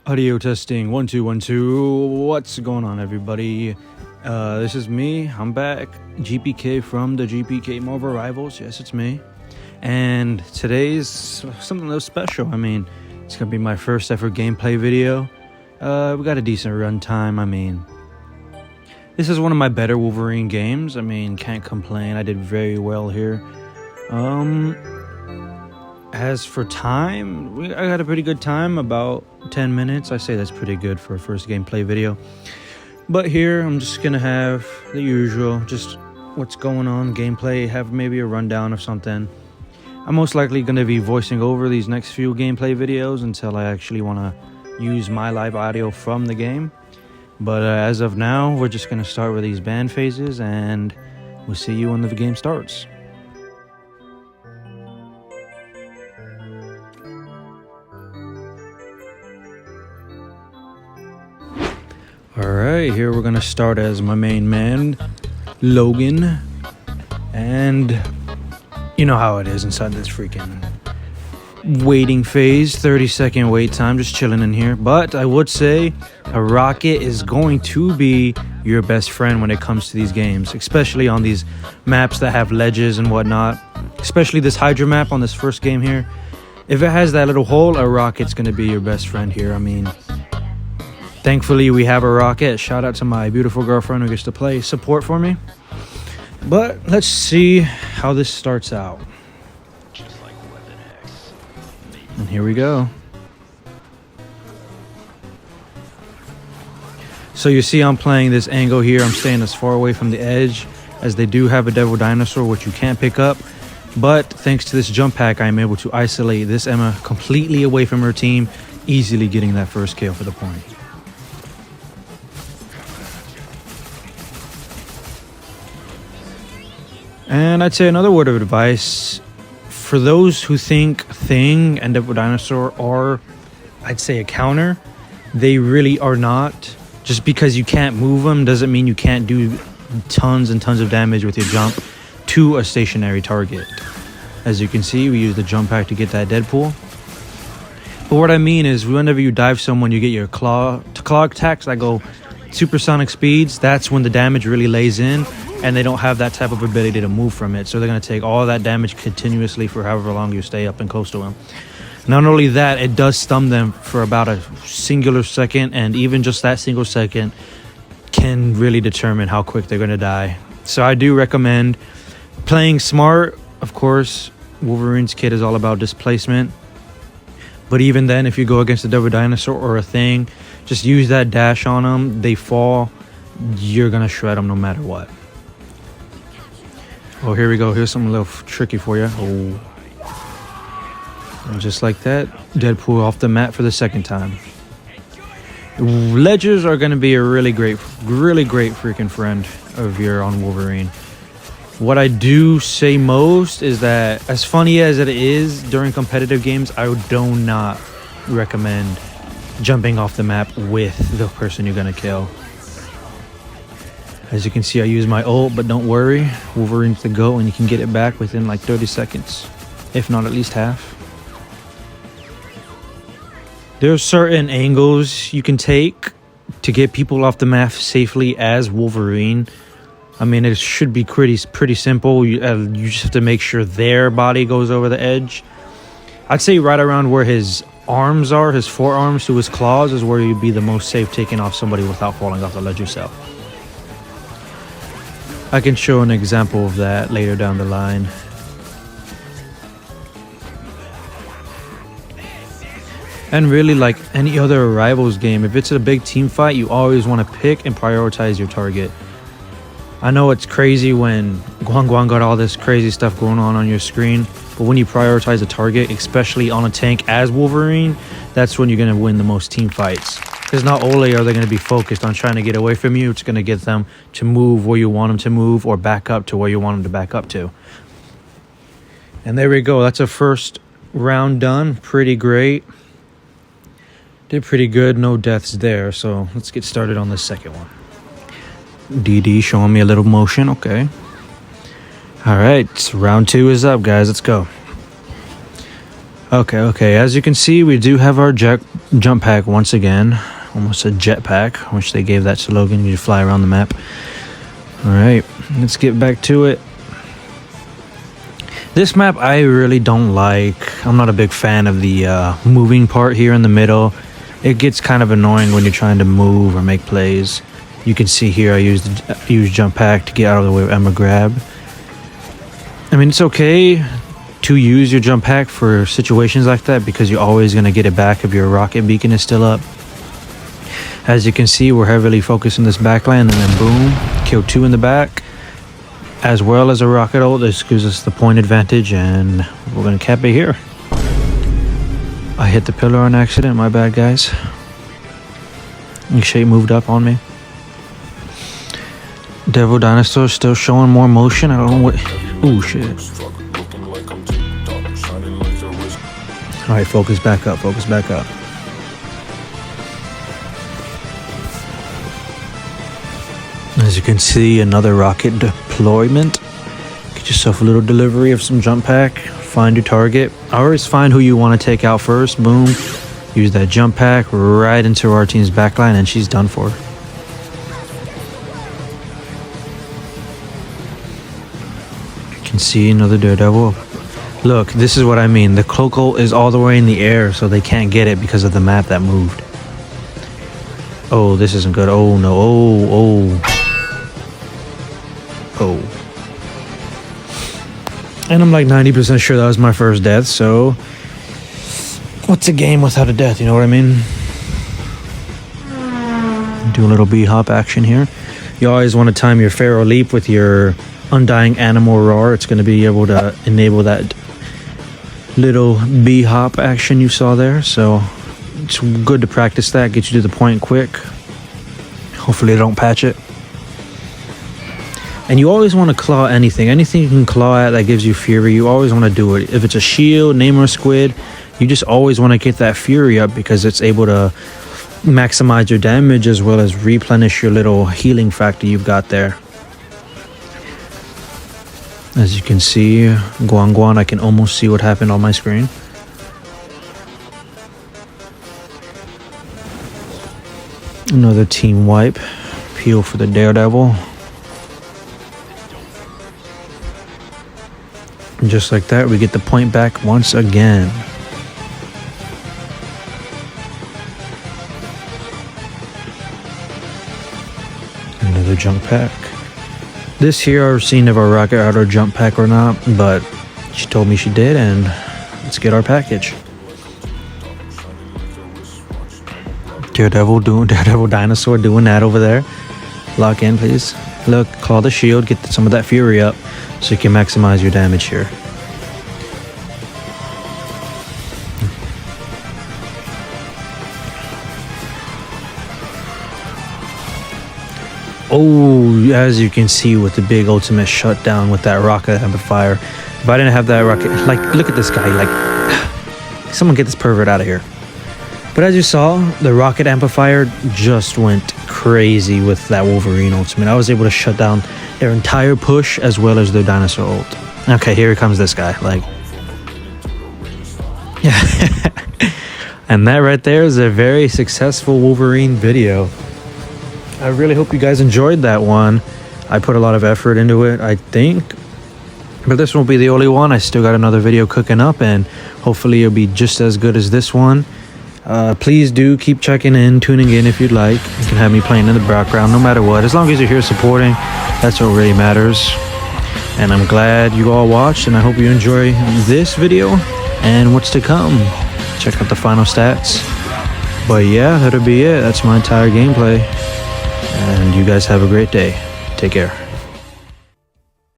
Audio testing 1 2 1 2. What's going on, everybody? This is me. I'm back. GPK from the GPK Marvel Rivals. Yes, it's me. And today's something a little special. I mean, it's gonna be my first ever gameplay video. We got a decent run time. I mean, this is one of my better Wolverine games. I mean, can't complain. I did very well here. As for time, I had a pretty good time, about 10 minutes. I say that's pretty good for a first gameplay video. But here, I'm just gonna have the usual, just what's going on, gameplay, have maybe a rundown of something. I'm most likely gonna be voicing over these next few gameplay videos until I actually wanna use my live audio from the game. But as of now, we're just gonna start with these band phases, and we'll see you when the game starts. Alright, here we're gonna start as my main man, Logan. And you know how it is inside this freaking waiting phase, 30-second wait time, just chilling in here. But I would say a rocket is going to be your best friend when it comes to these games, especially on these maps that have ledges and whatnot, especially this Hydra map on this first game here. If it has that little hole, a rocket's gonna be your best friend here. I mean, thankfully, we have a rocket. Shout out to my beautiful girlfriend who gets to play support for me. But let's see how this starts out. And here we go. So you see I'm playing this angle here. I'm staying as far away from the edge, as they do have a devil dinosaur, which you can't pick up. But thanks to this jump pack, I'm able to isolate this Emma completely away from her team, easily getting that first kill for the point. And I'd say another word of advice for those who think Thing and Devil Dinosaur are, I'd say, a counter. They really are not. Just because you can't move them doesn't mean you can't do tons and tons of damage with your jump to a stationary target. As you can see, we use the jump pack to get that Deadpool. But what I mean is, whenever you dive someone, you get your claw attacks that go supersonic speeds. That's when the damage really lays in, and they don't have that type of ability to move from it. So they're going to take all that damage continuously for however long you stay up and close to them. Not only that, it does stun them for about a singular second, and even just that single second can really determine how quick they're going to die. So I do recommend playing smart. Of course, Wolverine's kit is all about displacement. But even then, if you go against a Devil Dinosaur or a Thing, just use that dash on them. They fall, you're going to shred them no matter what. Oh, here we go. Here's something a little tricky for you. Oh. And just like that, Deadpool off the mat for the second time. Ledgers are going to be a really great freaking friend of your on Wolverine. What I do say most is that, as funny as it is during competitive games, I do not recommend jumping off the map with the person you're going to kill. As you can see, I use my ult, but don't worry, Wolverine's the GOAT, and you can get it back within like 30 seconds, if not at least half. There are certain angles you can take to get people off the map safely as Wolverine. I mean, it should be pretty simple. You just have to make sure their body goes over the edge. I'd say right around where his arms are, his forearms to his claws, is where you'd be the most safe taking off somebody without falling off the ledge yourself. I can show an example of that later down the line. And really, like any other Rivals game, if it's a big team fight, you always want to pick and prioritize your target. I know it's crazy when Guang got all this crazy stuff going on your screen, but when you prioritize a target, especially on a tank as Wolverine, that's when you're going to win the most team fights. Because not only are they going to be focused on trying to get away from you, it's going to get them to move where you want them to move or back up to where you want them to back up to. And there we go. That's a first round done. Pretty great. Did pretty good. No deaths there. So let's get started on the second one. DD showing me a little motion. Okay. All right. So round 2 is up, guys. Let's go. Okay. As you can see, we do have our jump pack once again. Almost a jet pack. I wish they gave that to Logan. You fly around the map. Alright, let's get back to it. This map I really don't like. I'm not a big fan of the moving part here in the middle. It gets kind of annoying when you're trying to move or make plays. You can see here I used jump pack to get out of the way of Emma grab. I mean, it's okay to use your jump pack for situations like that because you're always going to get it back if your rocket beacon is still up. As you can see, we're heavily focused on this backline, and then boom, kill 2 in the back, as well as a rocket ult. This gives us the point advantage, and we're going to cap it here. I hit the pillar on accident, my bad guys. Shape moved up on me. Devil Dinosaur still showing more motion. I don't know what... Ooh, shit. Alright, focus back up, focus back up. As you can see, another rocket deployment. Get yourself a little delivery of some jump pack. Find your target. Always find who you want to take out first. Boom. Use that jump pack right into our team's backline, and she's done for. You can see another Daredevil. Look, this is what I mean. The cloak ult is all the way in the air, so they can't get it because of the map that moved. Oh, this isn't good. Oh, no. Oh. And I'm like 90% sure that was my first death, so... What's a game without a death, you know what I mean? Do a little B-hop action here. You always want to time your Pharaoh Leap with your Undying Animal Roar. It's going to be able to enable that little B-hop action you saw there, so... It's good to practice that, get you to the point quick. Hopefully they don't patch it. And you always want to claw anything. Anything you can claw at that gives you fury, you always want to do it. If it's a shield, name or squid, you just always want to get that fury up because it's able to maximize your damage as well as replenish your little healing factor you've got there. As you can see, Guan, I can almost see what happened on my screen. Another team wipe. Peel for the Daredevil. And just like that, we get the point back once again. Another jump pack. This here I've seen if our rocket had our jump pack or not, but she told me she did, and let's get our package. Daredevil Dinosaur doing that over there. Lock in, please. Look, claw the shield, get some of that fury up so you can maximize your damage here. Oh, as you can see with the big ultimate shutdown with that rocket amplifier. If I didn't have that rocket, like, look at this guy, like, someone get this pervert out of here. But as you saw, the rocket amplifier just went crazy with that Wolverine ultimate. I was able to shut down their entire push as well as their dinosaur ult. Okay, here comes this guy. Like, yeah. And that right there is a very successful Wolverine video. I really hope you guys enjoyed that one. I put a lot of effort into it, I think. But this won't be the only one. I still got another video cooking up, and hopefully it'll be just as good as this one. Please do keep checking in, tuning in if you'd like. You can have me playing in the background no matter what. As long as you're here supporting, that's what really matters. And I'm glad you all watched, and I hope you enjoy this video and what's to come. Check out the final stats. But yeah, that'll be it. That's my entire gameplay. And you guys have a great day. Take care.